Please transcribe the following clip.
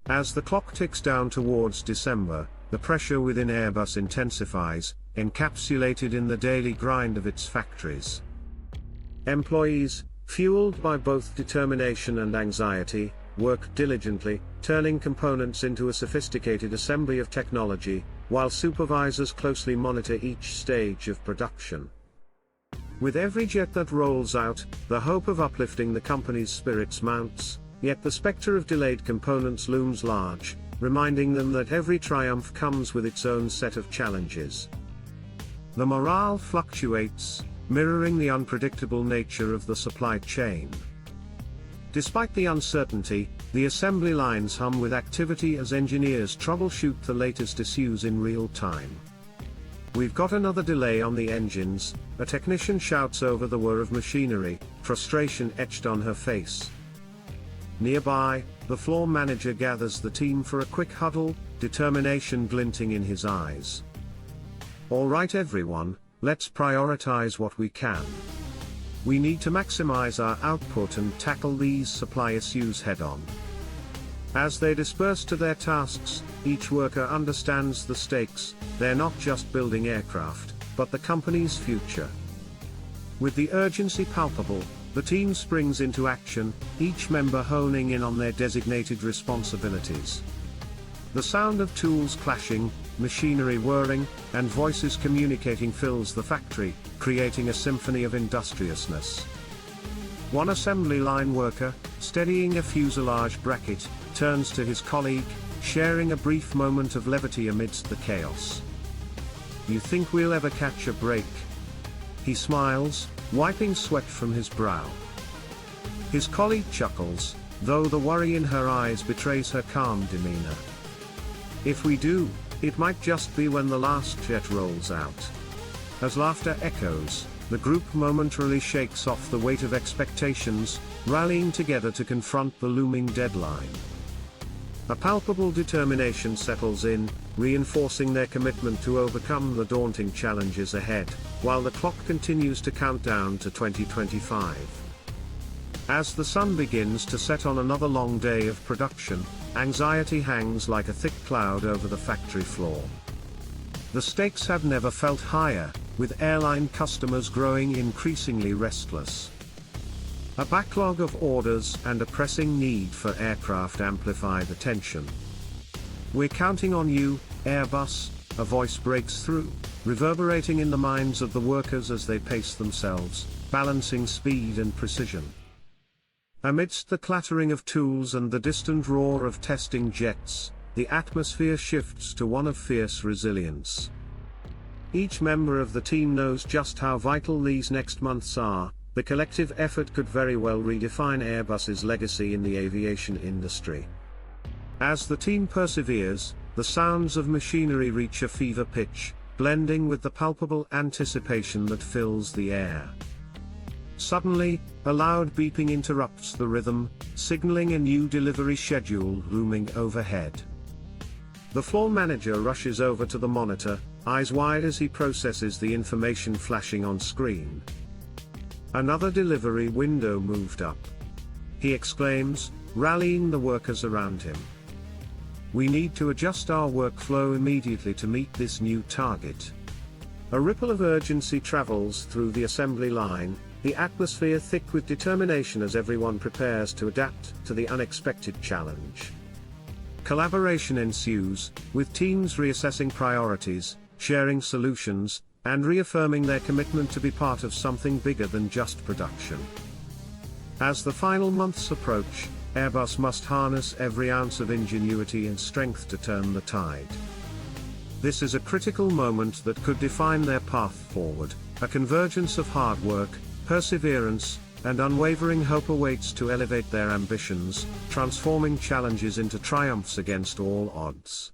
As the clock ticks down towards December, the pressure within Airbus intensifies, encapsulated in the daily grind of its factories. Employees, fueled by both determination and anxiety, work diligently, turning components into a sophisticated assembly of technology, while supervisors closely monitor each stage of production. With every jet that rolls out, the hope of uplifting the company's spirits mounts, yet the specter of delayed components looms large, reminding them that every triumph comes with its own set of challenges. The morale fluctuates, mirroring the unpredictable nature of the supply chain. Despite the uncertainty, the assembly lines hum with activity as engineers troubleshoot the latest issues in real time. "We've got another delay on the engines," a technician shouts over the whir of machinery, frustration etched on her face. Nearby, the floor manager gathers the team for a quick huddle, determination glinting in his eyes. "All right everyone, let's prioritize what we can. We need to maximize our output and tackle these supply issues head-on." As they disperse to their tasks, each worker understands the stakes. They're not just building aircraft, but the company's future. With the urgency palpable, the team springs into action, each member honing in on their designated responsibilities. The sound of tools clashing, machinery whirring, and voices communicating fills the factory, creating a symphony of industriousness. One assembly line worker, steadying a fuselage bracket, turns to his colleague, sharing a brief moment of levity amidst the chaos. "You think we'll ever catch a break?" He smiles, wiping sweat from his brow. His colleague chuckles, though the worry in her eyes betrays her calm demeanor. "If we do, it might just be when the last jet rolls out." As laughter echoes, the group momentarily shakes off the weight of expectations, rallying together to confront the looming deadline. A palpable determination settles in, reinforcing their commitment to overcome the daunting challenges ahead, while the clock continues to count down to 2025. As the sun begins to set on another long day of production, anxiety hangs like a thick cloud over the factory floor. The stakes have never felt higher, with airline customers growing increasingly restless. A backlog of orders and a pressing need for aircraft amplify the tension. "We're counting on you, Airbus," a voice breaks through, reverberating in the minds of the workers as they pace themselves, balancing speed and precision. Amidst the clattering of tools and the distant roar of testing jets, the atmosphere shifts to one of fierce resilience. Each member of the team knows just how vital these next months are. The collective effort could very well redefine Airbus's legacy in the aviation industry. As the team perseveres, the sounds of machinery reach a fever pitch, blending with the palpable anticipation that fills the air. Suddenly, a loud beeping interrupts the rhythm, signaling a new delivery schedule looming overhead. The floor manager rushes over to the monitor, eyes wide as he processes the information flashing on screen. "Another delivery window moved up," he exclaims, rallying the workers around him. "We need to adjust our workflow immediately to meet this new target." A ripple of urgency travels through the assembly line, the atmosphere thick with determination as everyone prepares to adapt to the unexpected challenge. Collaboration ensues, with teams reassessing priorities, sharing solutions, and reaffirming their commitment to be part of something bigger than just production. As the final months approach, Airbus must harness every ounce of ingenuity and strength to turn the tide. This is a critical moment that could define their path forward. A convergence of hard work, perseverance, and unwavering hope awaits to elevate their ambitions, transforming challenges into triumphs against all odds.